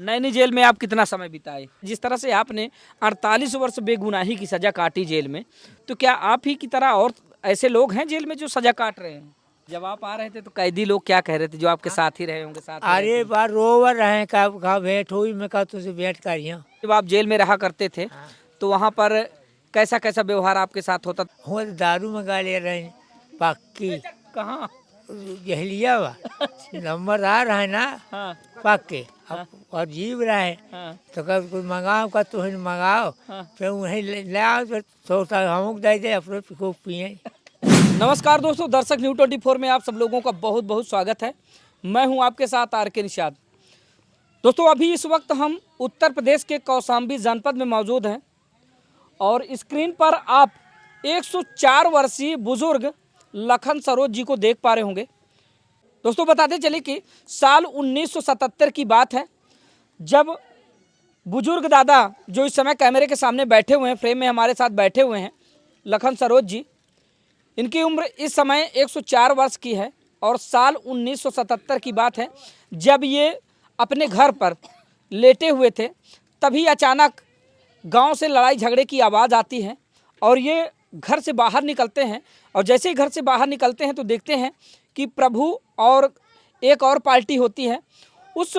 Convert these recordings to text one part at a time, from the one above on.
Naini jail में आप कितना समय बिताए? जिस तरह से आपने 48 वर्ष बेगुनाही की सजा काटी जेल में, तो क्या आप ही की तरह और ऐसे लोग हैं जेल में जो सजा काट रहे हैं? जब आप आ रहे थे तो कैदी लोग क्या कह रहे थे जो आपके साथ ही रहे होंगे, साथ ही अरे रहते हैं? बार रोवर रहे का भेंट हुई, मैं कहा तुझसे भेंट करियो। जब आप जेल में रहा करते थे तो वहाँ पर कैसा कैसा व्यवहार आपके साथ होता था? हो दारू मंगा ले रहे हैं, पक्की कहाँ? जहलिया बा नंबर आ रहा है ना, हाँ पक्के हाँ अब और जीव रहे हाँ तो कब कोई मंगाओ का तुम मंगाओ, हाँ। फिर उन्हें ले आओ तो थोड़ा हमको दे दे अपने खूब पिए। नमस्कार दोस्तों, दर्शक न्यूज़ 24 में आप सब लोगों का बहुत बहुत स्वागत है। मैं हूं आपके साथ आर के निषाद। दोस्तों अभी इस वक्त हम उत्तर प्रदेश के कौशाम्बी जनपद में मौजूद हैं और स्क्रीन पर आप 104 वर्षीय बुजुर्ग लखन सरोज जी को देख पा रहे होंगे। दोस्तों बताते चले कि साल 1977 की बात है, जब बुजुर्ग दादा जो इस समय कैमरे के सामने बैठे हुए हैं, फ्रेम में हमारे साथ बैठे हुए हैं, लखन सरोज जी, इनकी उम्र इस समय 104 वर्ष की है और साल 1977 की बात है, जब ये अपने घर पर लेटे हुए थे तभी अचानक गांव से लड़ाई झगड़े की आवाज़ आती है और ये घर से बाहर निकलते हैं। और जैसे ही घर से बाहर निकलते हैं तो देखते हैं कि प्रभु और एक और पार्टी होती है, उस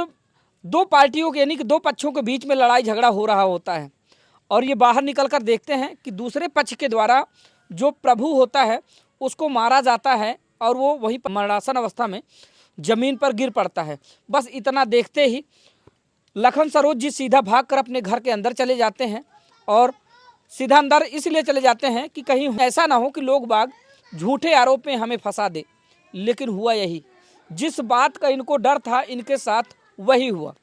दो पार्टियों के यानी कि दो पक्षों के बीच में लड़ाई झगड़ा हो रहा होता है। और ये बाहर निकलकर देखते हैं कि दूसरे पक्ष के द्वारा जो प्रभु होता है उसको मारा जाता है और वो वही मरणासन अवस्था में ज़मीन पर गिर पड़ता है। बस इतना देखते ही लखन सरोज जी सीधा भागकर अपने घर के अंदर चले जाते हैं और सीधा अंदर इसलिए चले जाते हैं कि कहीं ऐसा ना हो कि लोग बाग झूठे आरोप में हमें फंसा दे। लेकिन हुआ यही, जिस बात का इनको डर था इनके साथ वही हुआ।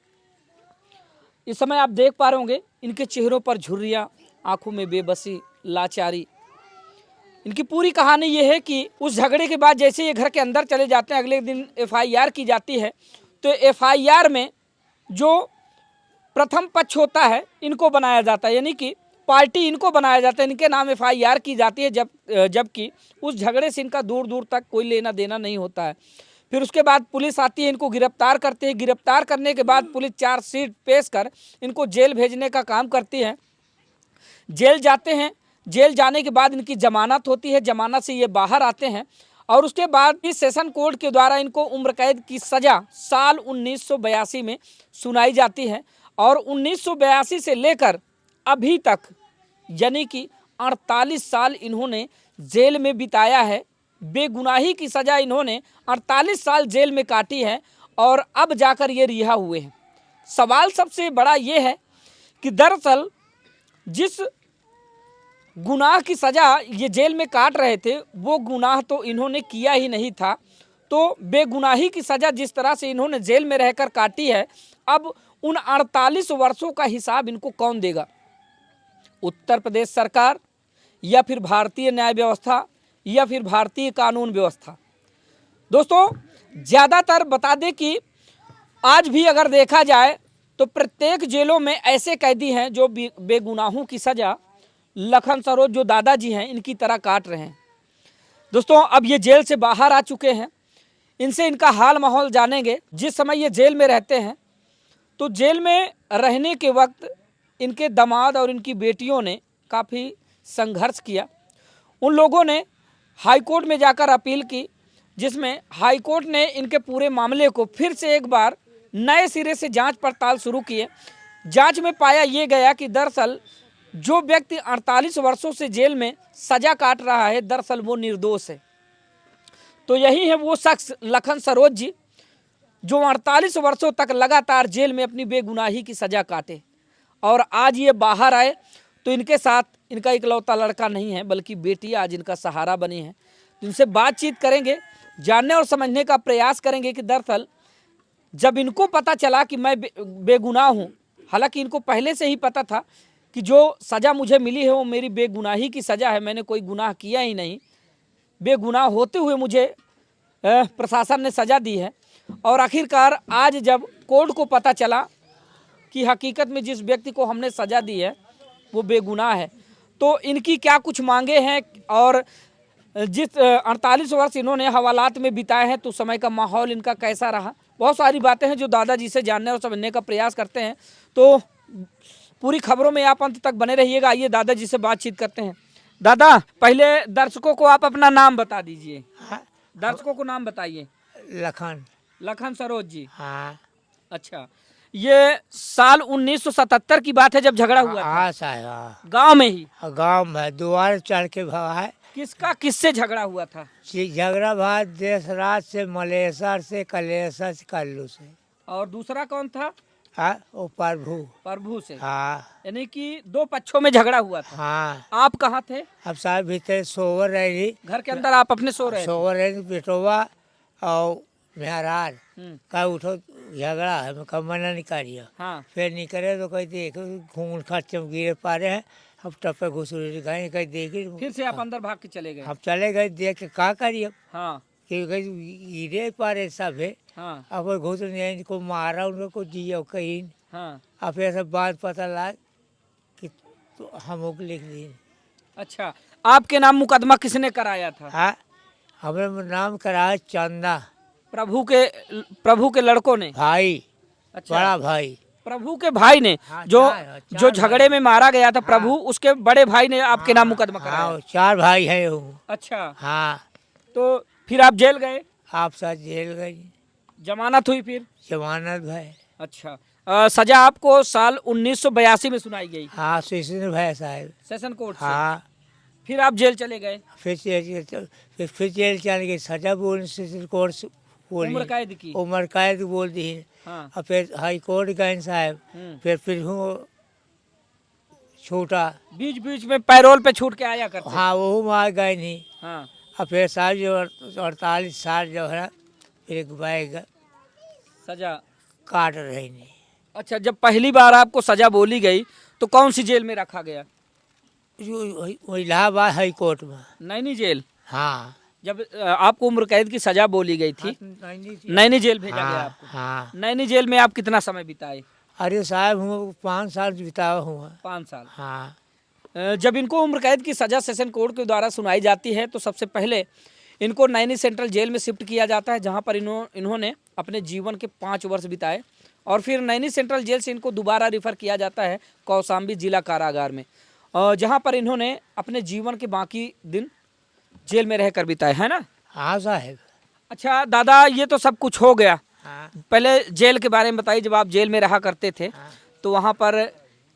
इस समय आप देख पा रहे होंगे इनके चेहरों पर झुर्रियाँ, आंखों में बेबसी, लाचारी। इनकी पूरी कहानी ये है कि उस झगड़े के बाद जैसे ये घर के अंदर चले जाते हैं, अगले दिन एफआईआर की जाती है। तो एफआईआर में जो प्रथम पक्ष होता है इनको बनाया जाता है, यानी कि पार्टी इनको बनाया जाता है, इनके नाम एफआईआर की जाती है, जबकि उस झगड़े से इनका दूर दूर तक कोई लेना देना नहीं होता है। फिर उसके बाद पुलिस आती है, इनको गिरफ्तार करते हैं। गिरफ्तार करने के बाद पुलिस चार्जशीट पेश कर इनको जेल भेजने का काम करती है। जेल जाते हैं, जेल जाने के बाद इनकी जमानत होती है, जमानत से ये बाहर आते हैं और उसके बाद इस सेशन कोर्ट के द्वारा इनको उम्र कैद की सज़ा साल 1982 में सुनाई जाती है। और 1982 से लेकर अभी तक यानी कि 48 साल इन्होंने जेल में बिताया है। बेगुनाही की सज़ा इन्होंने 48 साल जेल में काटी है और अब जाकर ये रिहा हुए हैं। सवाल सबसे बड़ा ये है कि दरअसल जिस गुनाह की सज़ा ये जेल में काट रहे थे वो गुनाह तो इन्होंने किया ही नहीं था। तो बेगुनाही की सज़ा जिस तरह से इन्होंने जेल में रहकर काटी है, अब उन 48 वर्षों का हिसाब इनको कौन देगा? उत्तर प्रदेश सरकार या फिर भारतीय न्याय व्यवस्था या फिर भारतीय कानून व्यवस्था? दोस्तों ज़्यादातर बता दें कि आज भी अगर देखा जाए तो प्रत्येक जेलों में ऐसे कैदी हैं जो बेगुनाहों की सज़ा लखन सरोज जो दादाजी हैं इनकी तरह काट रहे हैं। दोस्तों अब ये जेल से बाहर आ चुके हैं, इनसे इनका हाल माहौल जानेंगे। जिस समय ये जेल में रहते हैं तो जेल में रहने के वक्त इनके दामाद और इनकी बेटियों ने काफ़ी संघर्ष किया। उन लोगों ने हाई कोर्ट में जाकर अपील की, जिसमें हाई कोर्ट ने इनके पूरे मामले को फिर से एक बार नए सिरे से जांच पड़ताल शुरू किए। जांच में पाया ये गया कि दरअसल जो व्यक्ति 48 वर्षों से जेल में सज़ा काट रहा है दरअसल वो निर्दोष है। तो यही है वो शख्स लखन सरोज जी जो 48 वर्षों तक लगातार जेल में अपनी बेगुनाही की सज़ा काटे और आज ये बाहर आए तो इनके साथ इनका इकलौता लड़का नहीं है बल्कि बेटी आज इनका सहारा बनी है। तो इनसे बातचीत करेंगे, जानने और समझने का प्रयास करेंगे कि दरअसल जब इनको पता चला कि मैं बेगुनाह हूँ, हालांकि इनको पहले से ही पता था कि जो सज़ा मुझे मिली है वो मेरी बेगुनाही की सज़ा है, मैंने कोई गुनाह किया ही नहीं, बेगुनाह होते हुए मुझे प्रशासन ने सज़ा दी है। और आखिरकार आज जब कोर्ट को पता चला कि हकीकत में जिस व्यक्ति को हमने सज़ा दी है वो बेगुनाह है, तो इनकी क्या कुछ मांगे हैं और जिस 48 वर्ष इन्होंने हवालात में बिताए हैं तो समय का माहौल इनका कैसा रहा बहुत सारी बातें हैं जो दादाजी से जानने और समझने का प्रयास करते हैं। तो पूरी खबरों में आप अंत तक बने रहिएगा। आइए दादाजी से बातचीत करते हैं। दादा, पहले दर्शकों को आप अपना नाम बता दीजिए। हाँ, दर्शकों को नाम बताइए। लखन। लखन सरोज जी। हाँ अच्छा, ये साल 1977 की बात है जब झगड़ा हुआ था, हाँ साहब, हाँ गांव में ही। गाँव में द्वार चढ़ के भवा है। किसका किससे झगड़ा हुआ था? झगड़ा भा देशराज से, मलेश्वर से, कलेश्वर से, कल्लू से। और दूसरा कौन था? हाँ वो प्रभु। प्रभु से। हाँ यानी कि दो पक्षों में झगड़ा हुआ था। हाँ। आप कहाँ थे? अब साहब भीतर सोवर रही, घर के अंदर आप अपने सो रहे थे? सोवर रही बेटोवा और मेहरार का उठो झगड़ा है, मैं कब मना नहीं करिए। हाँ। फिर निकले तो कहीं देखे घूम खर्च गिरे पा रहे हैं, अब टप्पे घुस गए, कहीं देखे फिर से आप अंदर भाग के चले गए? हम चले गए देख के का करिए, हाँ क्योंकि गिरे पा रहे सब है। हाँ अब घुस नहीं, इनको मारा, उनको जियो कहीं। हाँ। अब फिर सब बात पता लगा कि तो हम लिख दी। अच्छा, आपके नाम मुकदमा किसने कराया था? हाँ हमें नाम कराया चंदा, प्रभु के लड़कों ने? भाई। अच्छा, बड़ा भाई। प्रभु के भाई ने? हाँ, जो चार जो झगड़े भाई। में मारा गया था, हाँ। प्रभु, उसके बड़े भाई ने आपके नाम मुकदमा हाँ कराया? 4 भाई है वो। अच्छा, हाँ तो फिर आप जेल गए? आप साथ जेल गई, जमानत हुई फिर? जमानत भाई। अच्छा, सजा आपको साल 1982 में सुनाई गई हाँ सुशील भाई साहब। सेशन कोर्ट से। हाँ फिर आप जेल चले गए? फिर जेल चल गई, सजा बोल सुशील कोर्ट से बोली, उम्र कैद की? उम्र कैद बोल दी। हाँ। और फिर हाई कोर्ट गए साहब, फिर हूँ छूटा। बीच बीच में पैरोल पे छूट के आया करते? हाँ वो वहाँ गए नहीं। हाँ। और फिर साहब जो 48 साल जो है फिर एक बैग सजा काट रही नहीं। अच्छा, जब पहली बार आपको सजा बोली गई तो कौन सी जेल में रखा गया? वो इलाहाबाद हाई कोर्ट में। नैनी जेल? हाँ जब आपको उम्र कैद की सजा बोली गई थी, नैनी जेल भेजा गया आपको? हाँ। नैनी जेल में आप कितना समय बिताए? अरे साहब हूँ 5 साल बिताया हुआ। 5 साल? हाँ। जब इनको उम्र कैद की सजा सेशन कोर्ट के द्वारा सुनाई जाती है तो सबसे पहले इनको नैनी सेंट्रल जेल में शिफ्ट किया जाता है, जहां पर इन्होंने अपने जीवन के 5 वर्ष बिताए। और फिर नैनी सेंट्रल जेल से इनको दोबारा रिफ़र किया जाता है कौशाम्बी जिला कारागार में, जहां पर इन्होंने अपने जीवन के बाकी दिन जेल में रहकर बिताए, है ना? हाँ साहब। अच्छा दादा, ये तो सब कुछ हो गया। हाँ। पहले जेल के बारे में बताइए। जब आप जेल में रहा करते थे हाँ। तो वहाँ पर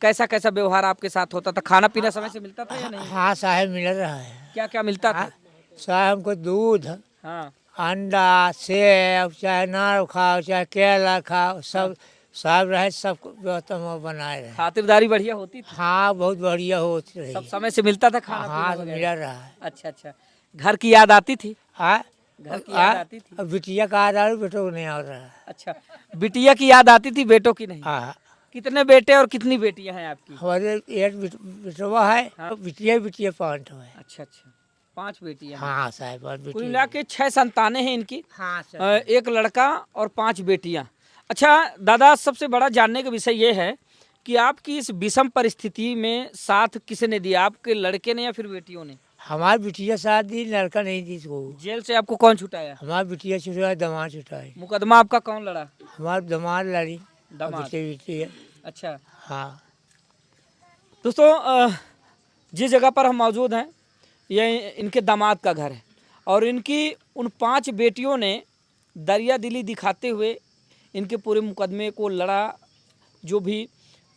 कैसा कैसा व्यवहार आपके साथ होता था? खाना पीना समय से मिलता था या नहीं? हाँ साहब मिल रहा है। क्या क्या मिलता था? साहब हमको दूध, हाँ। अंडा, सेब, चाहे नार खाओ चाहे केला खाओ, सब सब रहे, सब व्यवस्था में बनाए रहे। खातिरदारी बढ़िया होती थी? हाँ बहुत बढ़िया होती रही। सब समय से मिलता था खाना हाँ पीना मिल वगैरह? रहा है। अच्छा अच्छा। घर की याद आती थी? हाँ घर की याद आती थी? अब बिटिया का आ रहा है, बेटों को नहीं आ रहा है। अच्छा, बिटिया की याद आती थी, बेटों की नहीं? हाँ कितने बेटे और कितनी बेटियां हैं आपकी? हमारे एक बेटवा है। हाँ। बिटिया बिटिया 5 है। अच्छा अच्छा, 5 बेटियां हैं। हाँ साहब कुल बिटिया। मिला के 6 संतानें हैं इनकी। हाँ सर। 1 लड़का और 5 बेटियां। अच्छा दादा, सबसे बड़ा जानने का विषय ये है कि आपकी इस विषम परिस्थिति में साथ किसने दिया, आपके लड़के ने या फिर बेटियों ने? हमारी बिटिया साथ दी, लड़का नहीं दी इसको। जेल से आपको कौन छुटाया? हमारी बिटिया छुटाई, दमाद छुटाई। मुकदमा आपका कौन लड़ा? हमारी दमाद लड़ी। दामाद? बिटिया। अच्छा हाँ। दोस्तों, जिस जगह पर हम मौजूद हैं ये इनके दामाद का घर है और इनकी उन 5 बेटियों ने दरिया दिली दिखाते हुए इनके पूरे मुकदमे को लड़ा। जो भी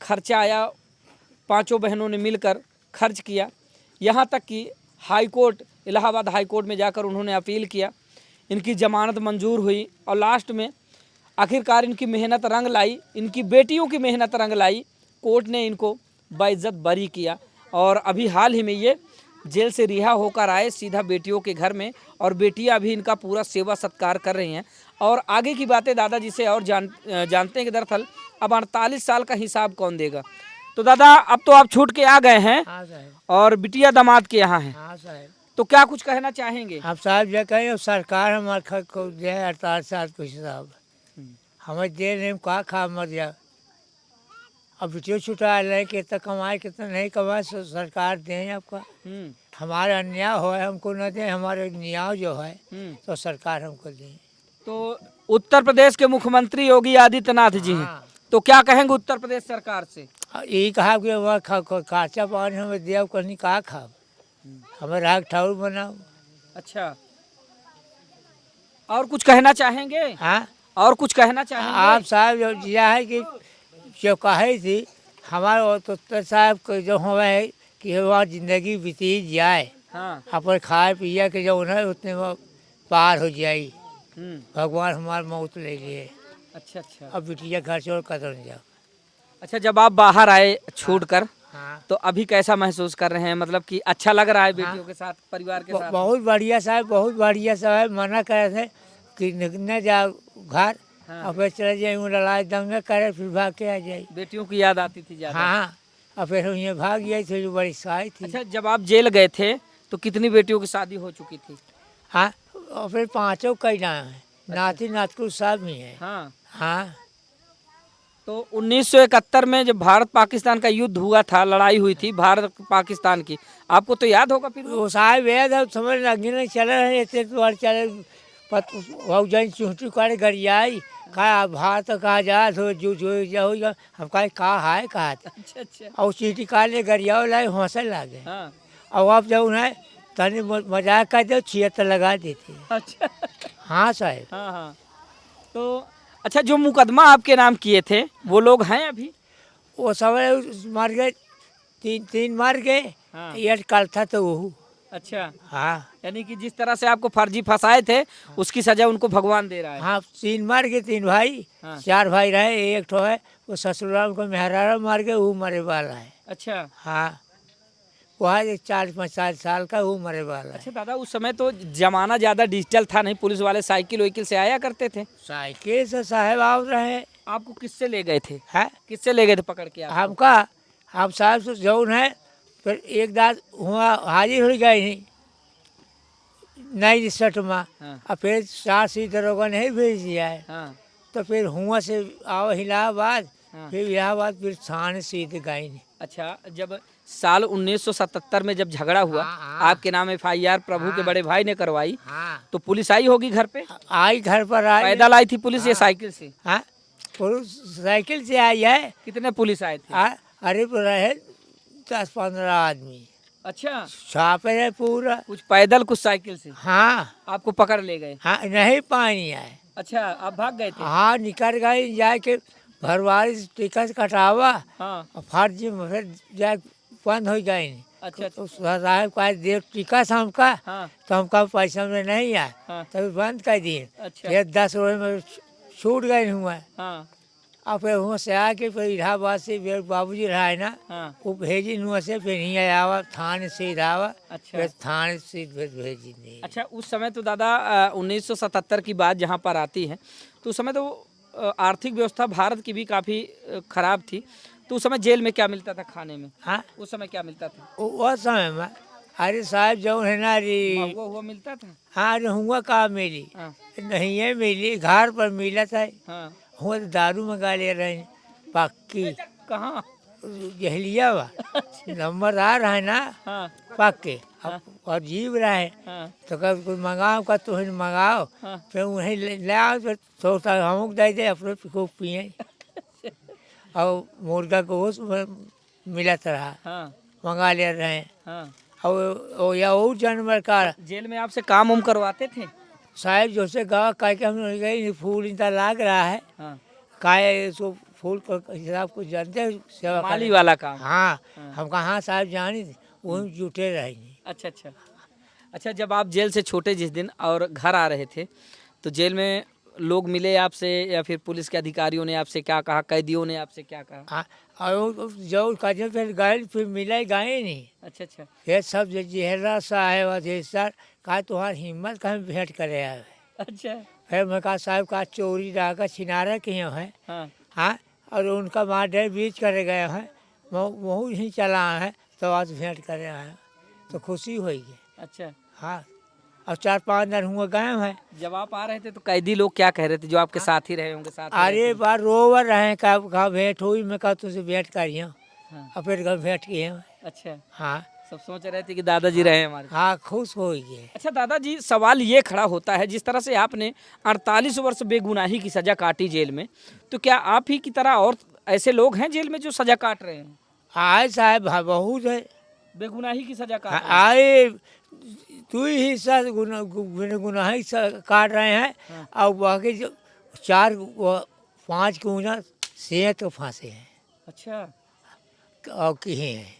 खर्चा आया 5 बहनों ने मिलकर खर्च किया। यहाँ तक कि high court, Allahabad high court में जाकर उन्होंने अपील किया। इनकी ज़मानत मंजूर हुई और लास्ट में आखिरकार इनकी मेहनत रंग लाई, इनकी बेटियों की मेहनत रंग लाई। कोर्ट ने इनको बाइज्जत बरी किया और अभी हाल ही में ये जेल से रिहा होकर आए सीधा बेटियों के घर में, और बेटियां भी इनका पूरा सेवा सत्कार कर रही हैं। और आगे की बातें दादाजी से और जानते हैं कि दरअसल अब 48 साल का हिसाब कौन देगा। तो दादा, अब तो आप छूट के आ गए हैं हाँ साहब। और बिटिया दामाद के यहाँ हैं, हाँ साहब। तो क्या कुछ कहना चाहेंगे? आप साहब जो कहें, अब सरकार हमारे को दे 48 साल कुछ साहब हमें दे नहीं, कहा खा मर जा। अब बिटिया छुटा रहे, कितना कमाए कितना नहीं कमाए, सरकार दें आपका। हमारे अन्याय हो है हमको न दें, हमारे न्याय जो है तो सरकार हमको दें। तो उत्तर प्रदेश के मुख्यमंत्री योगी आदित्यनाथ जी हैं, हाँ। तो क्या कहेंगे उत्तर प्रदेश सरकार से? यही कहा कि वह काचा पानी हमें दिया कहीं कहा खाओ, हमें राग ठाउर बनाओ। अच्छा, और कुछ कहना चाहेंगे? हाँ, और कुछ कहना चाहेंगे? आप साहब जो दिया है कि जो कही थी हमारे वो तो साहब को जो हमें कि वहाँ जिंदगी बीती जाए, हाँ। अपन खाए पिए के जो है उतने वो पार हो जाए, भगवान हमारी मौत ले लिए। अच्छा अच्छा। अब बिटिया घर छोड़ कर जाओ। अच्छा, जब आप बाहर आए छूट कर, हाँ, तो अभी कैसा महसूस कर रहे हैं? मतलब कि अच्छा लग रहा है बेटियों के साथ, परिवार के साथ? बहुत बढ़िया साहब, बहुत बढ़िया साहब। मना करे थे कि न जाओ घर, हाँ। और फिर चले जाए, लड़ाई दंगा करे, फिर भाग के आ जाए। बेटियों की याद आती थी ज्यादा? हाँ, और फिर हम ये भाग गए थे, जो बड़ी सहाय थी। अच्छा, जब आप जेल गए थे तो कितनी बेटियों की शादी हो चुकी थी? हाँ, और फिर पाँचों कई नाम है, नाती नातकुल सब ही है। हाँ। हाँ, तो 1971 में जब भारत पाकिस्तान का युद्ध हुआ था, लड़ाई हुई थी भारत पाकिस्तान की, आपको तो याद होगा फिर? वो साहब वेद अब समझ लगे नहीं चले रहे थे, तो चले पत हो जाए चूंटी करे गरियाई कहा भारत कहा जा तो जो जाओ हम कहा है कहा था। अच्छा अच्छा। और चीटी काले गरियाओ लाए हंसे लागे। हाँ। और अब जब उन्हें तनी मजाक कर दो छिहत्तर लगा देते। अच्छा। हाँ साहब, हाँ हाँ। तो अच्छा, जो मुकदमा आपके नाम किए थे वो लोग हैं अभी? वो सब मर गए, तीन मर गए। हाँ। ये कल था तो वो। अच्छा, हाँ यानी कि जिस तरह से आपको फर्जी फंसाए थे उसकी सजा उनको भगवान दे रहा है। हाँ, तीन मर गए, तीन भाई। हाँ। चार भाई रहे, एक ठो है वो ससुराल को मेहरारा मार के वो मरे वाला है। अच्छा हाँ, वहाँ 40-45 साल का वो मरे वाला है। अच्छा। दादा, उस समय तो जमाना ज़्यादा डिजिटल था नहीं, पुलिस वाले साइकिल वाइकिल से आया करते थे। साइकिल से साहब आओ रहे आपको किससे ले गए थे? है किससे ले गए थे पकड़ के आपको? हमका, हम साहब से जौन है, फिर एक दाद हुआ हाजिर हो गई नहीं नई रिसट में। हाँ। और फिर 4 दरोगा नहीं भेज दिया है, हाँ। तो फिर हुआ से आओ इलाहाबाद, हाँ। फिर इलाहाबाद फिर थाने सीधे गई नहीं। अच्छा, जब साल 1977 में जब झगड़ा हुआ, हाँ, हाँ। आपके नाम FIR प्रभु के हाँ। बड़े भाई ने करवाई, हाँ, तो पुलिस आई होगी घर पे? आई घर पर आई। पैदल आई थी पुलिस या हाँ। साइकिल से? हाँ, पुलिस साइकिल से आई है। कितने पुलिस आए थे? अरे रहे 10-15 आदमी, अच्छा, छापे है पूरा। कुछ पैदल कुछ साइकिल से हाँ आपको पकड़ ले गए? हाँ, नहीं पानी आए। अच्छा, आप भाग गए थे? हाँ, निकल गई जाके भरवारी टिकट कटावा, हाँ। और फर्जी में फिर जाए बंद हो गई। अच्छा तो साहब का देव टिकट हमका, हाँ। तो हमका पैसा में नहीं आया, हाँ। तभी बंद कर दिए। अच्छा। फिर 10 रोज में छूट गए हुआ। हाँ। और फिर वहाँ से आके फिर इलाहाबाद से मेरे बाबूजी रहा है ना, हाँ। वो भेजी हुआ से फिर नहीं आया थाने से इलाहाबाद, अच्छा। फिर थाने से फिर भेजी नहीं। अच्छा, उस समय तो दादा 1977 की बात जहाँ पर आती है, तो उस समय तो आर्थिक व्यवस्था भारत की भी काफ़ी खराब थी, तो उस समय जेल में क्या मिलता था खाने में? हाँ, उस समय क्या मिलता था? वो समय में अरे साहब जो है ना रे, महुआ हुआ मिलता था? हाँ, अरे हुआ कहाँ मिली, हाँ। नहीं है मिली, घर पर मिला था। हाँ। हुआ तो दारू मंगा ले रहे हैं पक्की, कहाँ? जहलिया वा नंबर आ रहा है ना हाँ। पक्के। अब और जीव रहा है, हाँ। तो कब कोई मंगाओ का तो मंगाओ, हाँ। फिर उन्हें ले आओ, फिर थोड़ा हमको दे दे, अपने खूब पिए। और मुर्गा को उस मिलत रहा, हाँ। मंगा ले रहे हैं। हाँ। और या वो जानवर का जेल में आपसे काम उम करवाते थे? साहब जो से गाँव कह के हम गए, फूल इतना लाग रहा है, हाँ। काय सो फूल को हिसाब को जानते हैं सेवा माली करने। वाला काम? हाँ, हाँ। हम कहाँ साहब जानी थे, वहीं जुटे रहेंगे। अच्छा अच्छा। अच्छा, जब आप जेल से छोटे जिस दिन और घर आ रहे थे, तो जेल में लोग मिले आपसे या फिर पुलिस के अधिकारियों ने आपसे क्या कहा, कैदियों ने आपसे क्या कहा? हाँ, और वो जो कहे फिर गए, फिर मिले गए नहीं। अच्छा अच्छा। ये सब जो जहरा साहब और सर कहा तुम्हारी हिम्मत कहीं भेंट करे आए। अच्छा। फिर मैं कहा साहब का चोरी डाका छिनारा किए हैं। हाँ। हाँ, और उनका मार बीच करे गए हैं, वही ही चला है, तो आज भेंट करे आए, तो खुशी हुई है। अच्छा। हाँ, और 4-5 दिन हुए गए हैं। जब आप आ रहे थे तो कैदी लोग क्या कह रहे थे जो आपके साथ ही रहे होंगे? साथ में अरे रहे थे? बार रोवर रहे, कहा भेंट हुई, मैं कहा तुझसे भेंट करिए, हाँ। और फिर घर भेंट किए। अच्छा। हाँ, सब सोच रहे थे कि दादाजी रहे हमारे। हाँ खुश हो गए। अच्छा दादाजी, सवाल ये खड़ा होता है, जिस तरह से आपने 48 वर्ष बेगुनाही की सजा काटी जेल में, तो क्या आप ही की तरह और ऐसे लोग हैं जेल में जो सजा काट रहे हैं, आए साहब हाँ, बहुत है। बेगुनाही की सजा काट हाँ, रहे हैं? आए तू ही सर गुनाही काट रहे हैं। हाँ। और बाकी जो 5 गुना से तो फांसे हैं अच्छा और कहीं हैं।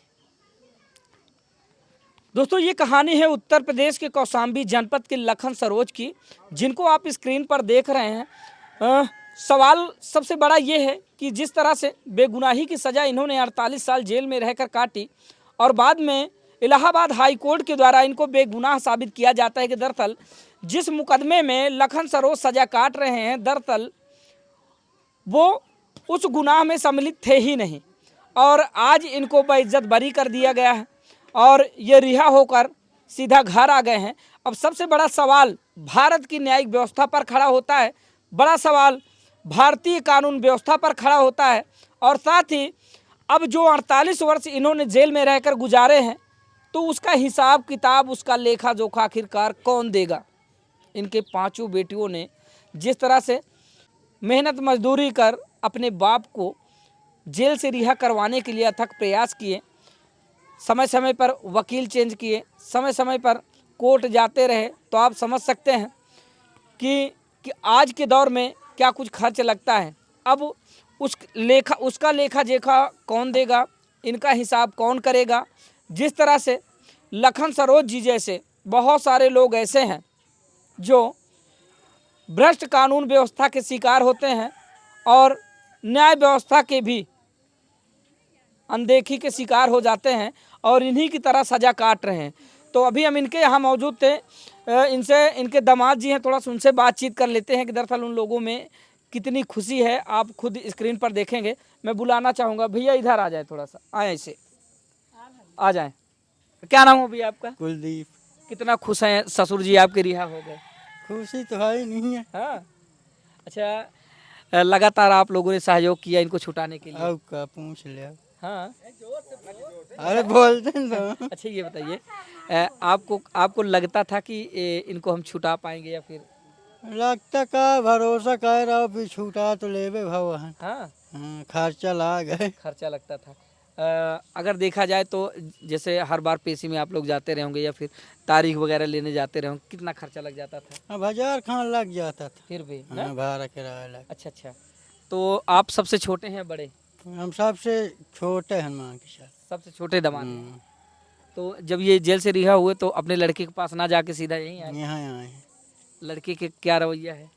दोस्तों, ये कहानी है उत्तर प्रदेश के कौशाम्बी जनपद के लखन सरोज की, जिनको आप स्क्रीन पर देख रहे हैं। सवाल सबसे बड़ा ये है कि जिस तरह से बेगुनाही की सज़ा इन्होंने 48 साल जेल में रहकर काटी और बाद में इलाहाबाद हाई कोर्ट के द्वारा इनको बेगुनाह साबित किया जाता है कि दरअसल जिस मुकदमे में लखन सरोज सज़ा काट रहे हैं, दरअसल वो उस गुनाह में सम्मिलित थे ही नहीं, और आज इनको बेइज्जत बरी कर दिया गया है और ये रिहा होकर सीधा घर आ गए हैं। अब सबसे बड़ा सवाल भारत की न्यायिक व्यवस्था पर खड़ा होता है, बड़ा सवाल भारतीय कानून व्यवस्था पर खड़ा होता है, और साथ ही अब जो 48 वर्ष इन्होंने जेल में रहकर गुजारे हैं, तो उसका हिसाब किताब, उसका लेखा जोखा आखिरकार कौन देगा। इनके 5 बेटियों ने जिस तरह से मेहनत मजदूरी कर अपने बाप को जेल से रिहा करवाने के लिए अथक प्रयास किए, समय समय पर वकील चेंज किए, समय समय पर कोर्ट जाते रहे, तो आप समझ सकते हैं कि आज के दौर में क्या कुछ खर्च लगता है। अब उसका लेखा जोखा कौन देगा, इनका हिसाब कौन करेगा। जिस तरह से लखन सरोज जी जैसे बहुत सारे लोग ऐसे हैं जो भ्रष्ट कानून व्यवस्था के शिकार होते हैं और न्याय व्यवस्था के भी अनदेखी के शिकार हो जाते हैं और इन्हीं की तरह सज़ा काट रहे हैं। तो अभी हम इनके यहाँ मौजूद थे, इनसे इनके दामाद जी हैं, थोड़ा सा उनसे बातचीत कर लेते हैं कि दरअसल उन लोगों में कितनी खुशी है। आप खुद स्क्रीन पर देखेंगे। मैं बुलाना चाहूँगा, भैया इधर आ जाए, थोड़ा सा आए, ऐसे आ जाएं। क्या नाम हो भैया आपका? कुलदीप। कितना खुश हैं ससुर जी आपके रिहा हो गए? खुशी तो है ही नहीं है। हाँ, अच्छा, लगातार आप लोगों ने सहयोग किया इनको छुटाने के लिए। अब का पूछ लिया। हाँ, अरे बोलते तो। अच्छा ये बताइए, आपको लगता था कि इनको हम छुटा पाएंगे या फिर? लगता का भरोसा कह रहा हो भी छूटा तो लेवे भगवान। हाँ, हाँ, खर्चा ला गए। खर्चा लगता था। अगर देखा जाए तो जैसे हर बार पेशी में आप लोग जाते रहे होंगे या फिर तारीख वगैरह लेने जाते रहे होंगे, कितना खर्चा लग जाता था? अब 1000 खान लग जाता था। फिर भी हाँ, ना? भाड़ा किराया लग। अच्छा अच्छा, तो आप सबसे छोटे हैं बड़े? हम सबसे छोटे हनुमान के साथ। सबसे छोटे दामाद हैं। तो जब ये जेल से रिहा हुए तो अपने लड़के के पास ना जाके सीधा यहीं आए? यहाँ आए हैं। लड़के के क्या रवैया है?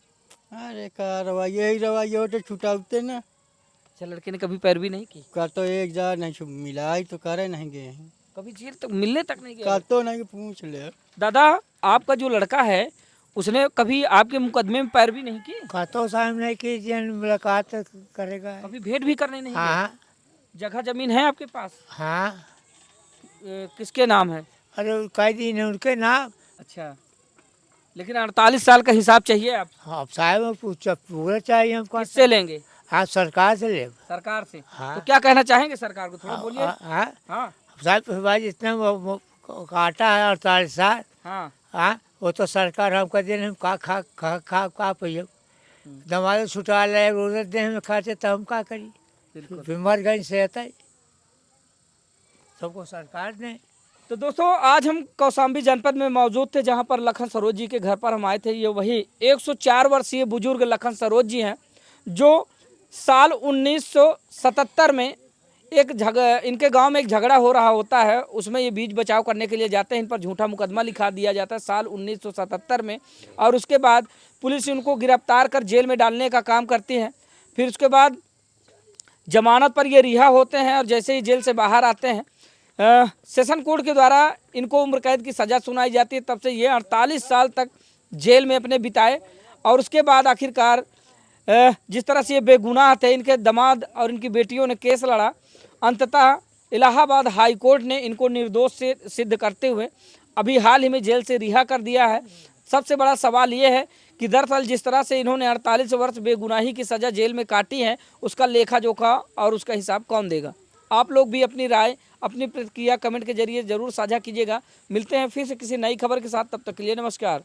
अरे का रवैया ही रवैया होते छुटाते ना। अच्छा, लड़के ने कभी पैरवी नहीं की? का तो एक जार नहीं मिलाई तो करे नहीं गए हैं। कभी जेल तक मिलने तक नहीं गया? का तो नहीं पूछ ले। दादा, आपका जो लड़का है उसने कभी आपके मुकदमे में पैरवी नहीं की? कहतो साहब नहीं कि जन मुलाकात करेगा। कभी भेंट भी करने नहीं गए? हाँ जगह जमीन है आपके पास? हाँ। किसके नाम है? अरे कई दिन है उनके नाम। अच्छा, लेकिन 48 साल का हिसाब चाहिए आप? हाँ साहब पूरा चाहिए हमको। किससे लेंगे? हाँ सरकार से ले। सरकार से? हाँ। तो क्या कहना चाहेंगे सरकार को, थोड़ा बोलिए। हाँ हाँ साहब भाई जितना काटा है 48 साल। हाँ, हाँ वो तो सरकार हमको दे हम का पहिए दमाद छुटा ले रोजर दे हमें खाते तो हम का करी। बिल्कुल। बीमार गंज से आता है सबको सरकार ने। तो दोस्तों, आज हम कौशाम्बी जनपद में मौजूद थे जहां पर लखन सरोज जी के घर पर हम आए थे। ये वही 104 वर्षीय बुजुर्ग लखन सरोज जी हैं जो साल 1977 में इनके गांव में एक झगड़ा हो रहा होता है, उसमें ये बीच बचाव करने के लिए जाते हैं। इन पर झूठा मुकदमा लिखा दिया जाता है साल 1977 में, और उसके बाद पुलिस उनको गिरफ्तार कर जेल में डालने का काम करती है। फिर उसके बाद जमानत पर ये रिहा होते हैं और जैसे ही जेल से बाहर आते हैं सेशन कोर्ट के द्वारा इनको उम्र कैद की सज़ा सुनाई जाती है। तब से ये 48 साल तक जेल में अपने बिताए, और उसके बाद आखिरकार जिस तरह से ये बेगुनाह थे, इनके दामाद और इनकी बेटियों ने केस लड़ा, अंततः इलाहाबाद हाई कोर्ट ने इनको निर्दोष से सिद्ध करते हुए अभी हाल ही में जेल से रिहा कर दिया है। सबसे बड़ा सवाल ये है कि दरअसल जिस तरह से इन्होंने 48 वर्ष बेगुनाही की सज़ा जेल में काटी है, उसका लेखा जोखा और उसका हिसाब कौन देगा। आप लोग भी अपनी राय अपनी प्रतिक्रिया कमेंट के जरिए जरूर साझा कीजिएगा। मिलते हैं फिर से किसी नई खबर के साथ, तब तक के लिए नमस्कार।